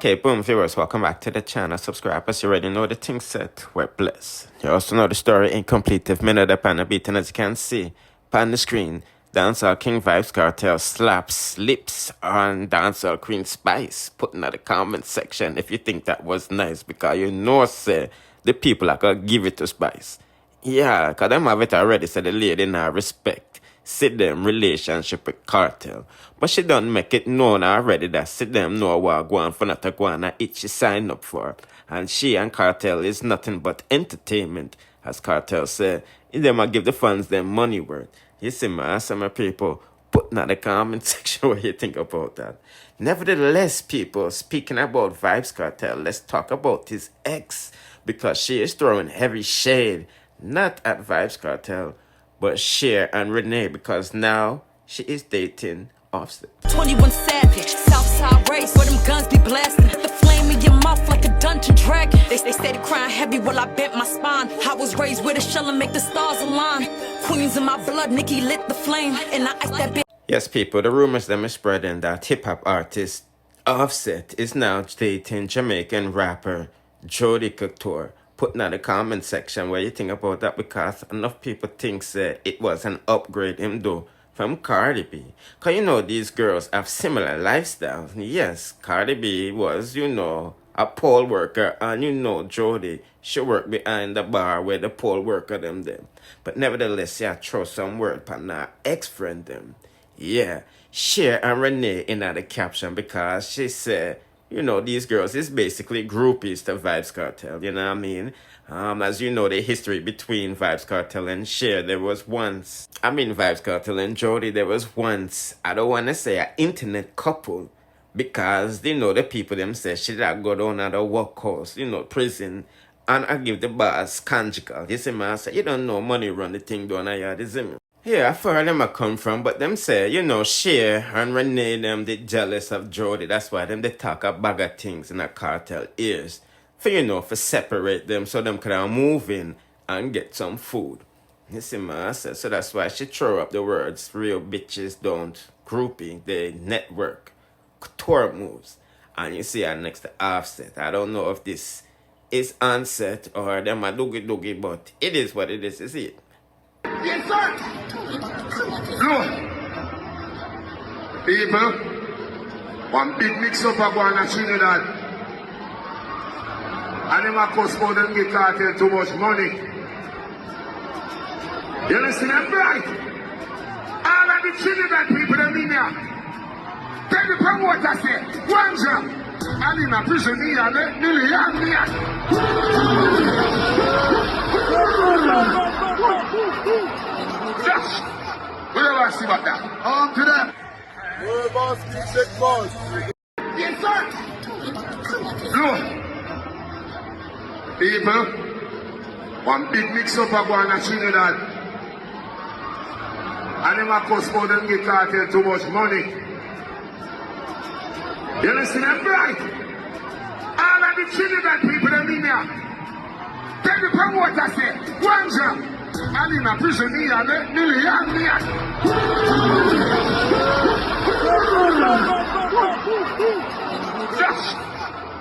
Okay, boom viewers, welcome back to the channel. Subscribe as you already know the thing set. We're blessed. You also know the story incomplete if minute upon a beat, and as you can see upon the screen, Dancehall King Vybz Kartel slaps lips on Dancehall Queen Spice. Put in the comment section if you think that was nice, because you know say the people are gonna give it to Spice. Yeah, because them have it already, so the lady now respect see them relationship with Kartel. But she don't make it known already that see them know what go on for not to go on and it she sign up for. And she and Kartel is nothing but entertainment, as Kartel say. Them a give the fans them money worth. You see, man, some people put in the comment section what you think about that. Nevertheless, people, speaking about Vybz Kartel, let's talk about his ex, because she is throwing heavy shade, not at Vybz Kartel, but Cher and Renee, because now she is dating Offset. 21 Savage, Southside race, where them guns be blasting. The flame in your mouth like a dungeon dragon. They steady crying heavy while I bent my spine. I was raised with a shell and make the stars align. Queens in my blood, Nikki lit the flame, and I iced that bitch. Yes, people, the rumors them is spreading that hip-hop artist Offset is now dating Jamaican rapper Jodi Couture. Put in the comment section what you think about that, because enough people think it was an upgrade him do from Cardi B. Because you know these girls have similar lifestyles. Yes, Cardi B was, you know, a poll worker, and you know Jodi, she worked behind the bar where the poll worker them. But nevertheless, yeah, throw some word upon her ex-friend them. Yeah, Cher and Renee in the caption, because she said, you know, these girls is basically groupies to Vybz Kartel, you know what I mean? As you know, the history between Vybz Kartel and Cher, Vybz Kartel and Jodi, there was once, I don't want to say an internet couple, because, you know, the people them say she that go down at the workhouse, you know, prison, and I give the boss conjugal. You see, man, say, you don't know money run the thing down here, you see me? Yeah, I far them I come from, but them say, you know, Cher and Renee them they jealous of Jodi. That's why them they talk a bag of things in a Kartel ears. For, you know, for separate them so them can move in and get some food. You see, man, so that's why she throw up the words, real bitches don't groupie, they network, couture moves. And you see her next to Offset. I don't know if this is Onset or them a doogie, but it is what it is, you see it? Yes, sir. Look, people, one big mix-up of one and Trinidad. And them a cost for them get Kartel too much money. You listen them right? All of the Trinidad people them in here. Tell the promoter say, one job. And in a prison here, nearly young here. Just, we never see about that. On to them. We're boss, big boss. Yes, sir. Look, people, one big mix-up of one and Trinidad. And them a cost for them get Kartel too much money. You listen them right? All of the Trinidad people them in here. Tell the promoter say, one job. And in a prison here, nearly young here. Just,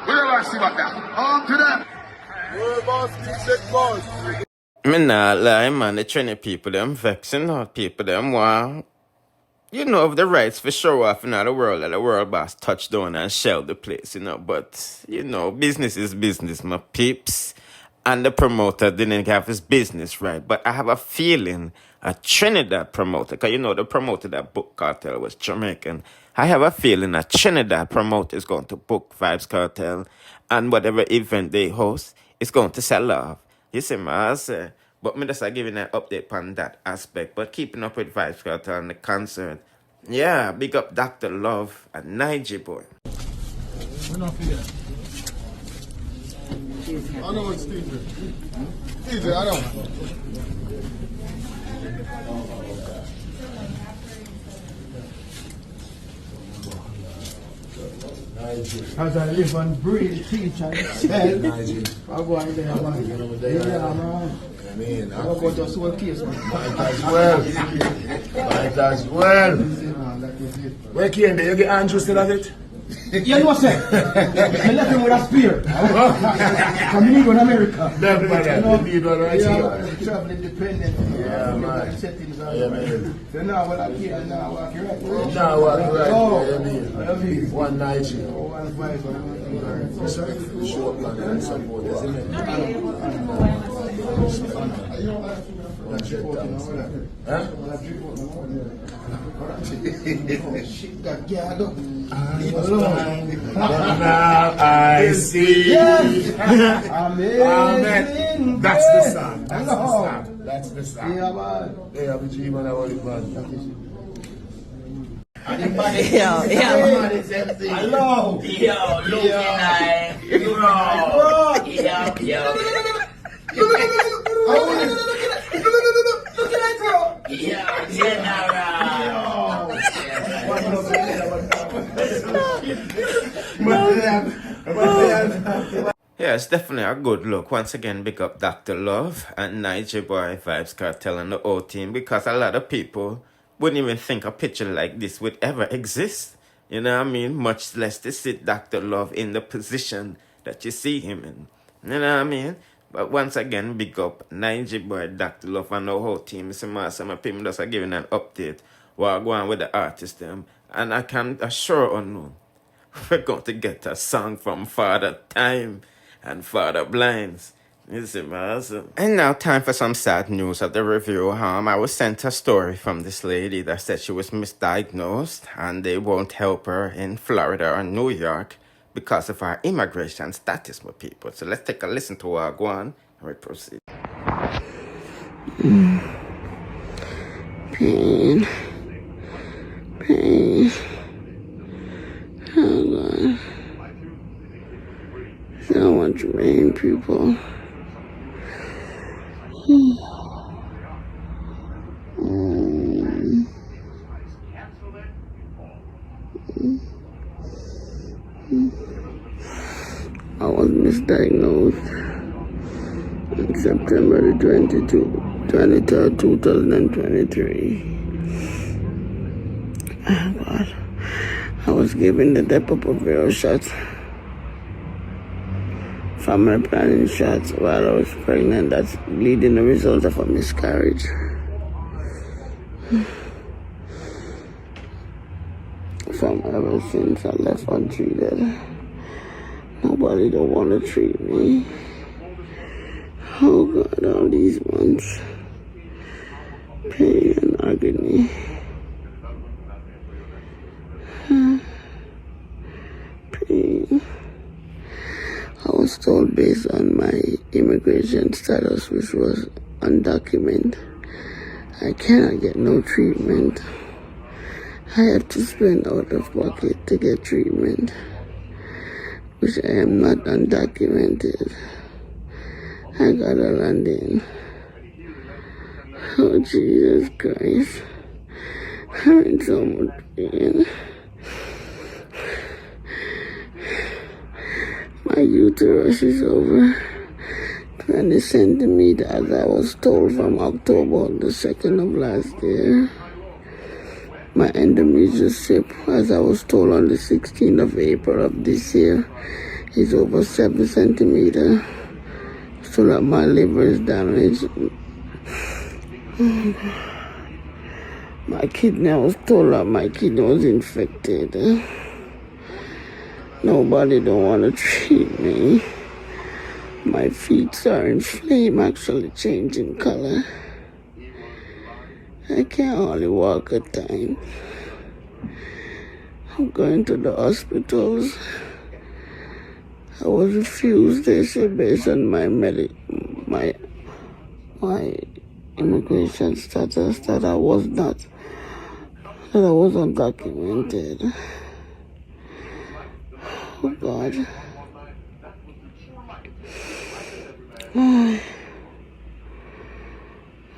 we never see about that. On to them. We're boss, big boss. Me not lie, man, the Trini people, them vexing out people, them wow. You know, of the rights for show off in the world, that the world boss touch down and shell the place, you know. But, you know, business is business, my peeps. And the promoter didn't have his business right. But I have a feeling a Trinidad promoter, because you know the promoter that booked Kartel was Jamaican. I have a feeling a Trinidad promoter is going to book Vybz Kartel, and whatever event they host is going to sell off. You see, man, but me just giving an update on that aspect. But keeping up with Vybz Kartel and the concert. Yeah, big up Dr. Love and Niger boy. We're not forgetting. I know it's Steve. Easy, I know. As I live and breathe, teach and tell, I go in there, man. Yeah, man. I mean, I go just one case, man. Might as well. Where came there? You get Andrew still have it? You know what I left him with a spear. From New in America. Never mind that. You need one right here. Travel independent. Yeah, man. Settings on. Yeah, man. So now what I can't, now I walk right. Now what right? Oh, Yeah, man. One night here. Oh, 1 5. Show up like that support, isn't it? Huh? Shit got gathered up. Now I see. Yes. Amen. That's the song. That's the song. That's the song. Yeah, man. Hey, I'm a dream and I want it, man. Yo. Hello. Yo, looking nice. Yo. Yeah, it's definitely a good look. Once again, big up Dr. Love and Niger Boy, Vybz Kartel and the whole team, because a lot of people wouldn't even think a picture like this would ever exist. You know what I mean? Much less to see Dr. Love in the position that you see him in. You know what I mean? But once again, big up Niger Boy, Dr. Love and the whole team. Some people just are giving an update while going with the artist them. And I can assure you, we're going to get a song from Father Time and Father Blinds. You see, awesome. And now time for some sad news of the review. I was sent a story from this lady that said she was misdiagnosed and they won't help her in Florida or New York because of her immigration status, my people. So let's take a listen to her go on and we proceed. Pain. Oh God. So much pain, people. I was misdiagnosed on September the 23rd, 2023. Oh God. I was given the Depo-Provera shots, family planning shots while I was pregnant. That's leading the result of a miscarriage. From ever since I left untreated, nobody don't want to treat me. Oh God, all these months, pain and agony. Pain. I was told based on my immigration status, which was undocumented, I cannot get no treatment. I have to spend out of pocket to get treatment, which I am not undocumented. I gotta land in. Oh Jesus Christ, I'm in so much pain. My uterus is over 20 centimeters, as I was told from October the 2nd of last year. My endometrial strip, as I was told on the 16th of April of this year, is over 7 centimeters. So that my liver is damaged. My kidney, I was told that my kidney was infected. Nobody don't want to treat me. My feet are inflamed, actually changing color. I can't hardly walk at times. I'm going to the hospitals. I was refused, they said, based on my immigration status, that I was undocumented. Oh God. I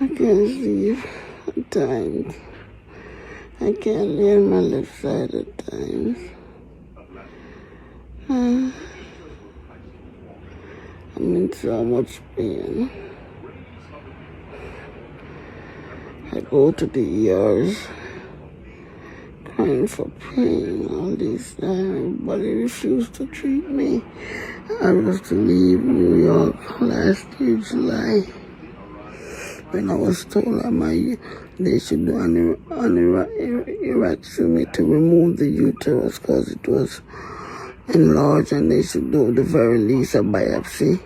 can't sleep at times. I can't lay on my left side at times. I'm in so much pain. I go to the ERs crying for pain all this time. Everybody refused to treat me. I was to leave New York last year, July, when I was told that they should do an erectomy to remove the uterus because it was enlarged, and they should do the very least a biopsy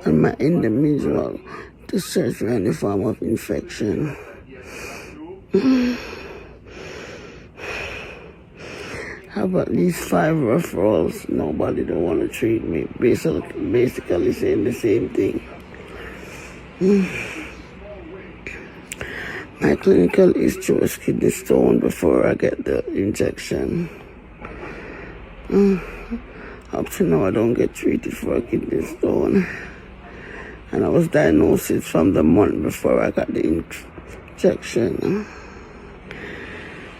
on my endometrial to search for any form of infection. I have at least 5 referrals. Nobody don't want to treat me. Basically saying the same thing. My clinical history was kidney stone before I get the injection. Up to now, I don't get treated for a kidney stone. And I was diagnosed from the month before I got the injection.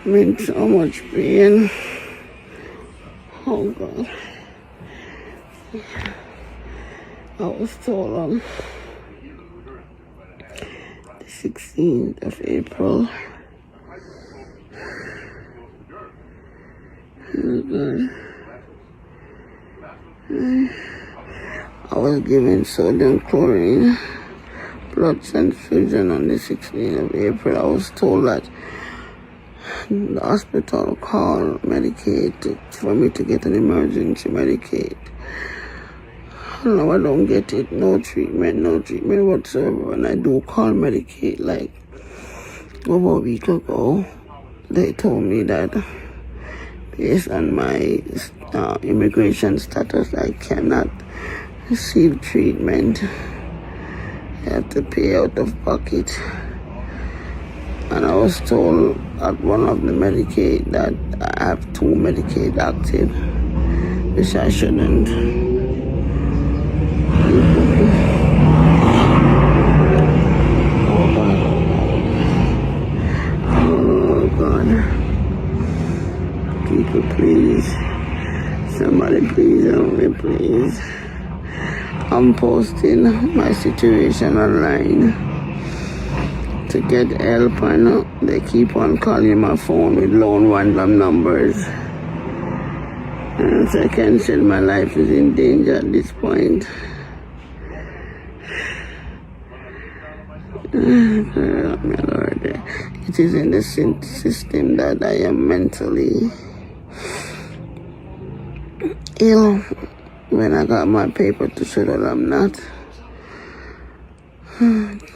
I'm in so much pain. Oh God. I was told on the 16th of April. Oh God. I was given sodium chlorine blood transfusion on the 16th of April. I was told that the hospital called Medicaid for me to get an emergency Medicaid. No, I don't get it. No treatment whatsoever. And I do call Medicaid like over a week ago. They told me that based on my immigration status, I cannot receive treatment. I have to pay out of pocket. And I was told at one of the Medicaid that I have 2 Medicaid active, which I shouldn't. Oh God. People, please. Somebody please help me, please. I'm posting my situation online to get help, and they keep on calling my phone with lone random numbers. And so I can say my life is in danger at this point. Lord, it is in the system that I am mentally ill when I got my paper to show that I'm not.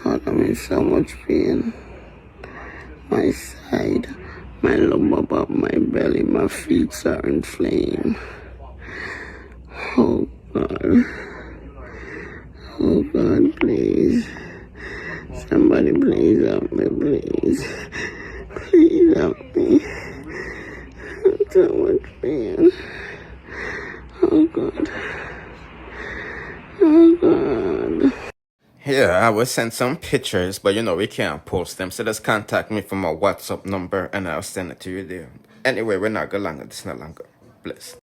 God, I'm in so much pain. My side, my lower back, my belly, my feet are inflamed. Oh God. Oh God, please. Somebody please help me, please. Please help me. I'm so much pain. Oh God. Oh God. Yeah, I will send some pictures, but we can't post them. So just contact me from my WhatsApp number and I'll send it to you there. Anyway, we're not going longer. This is not longer. Bless.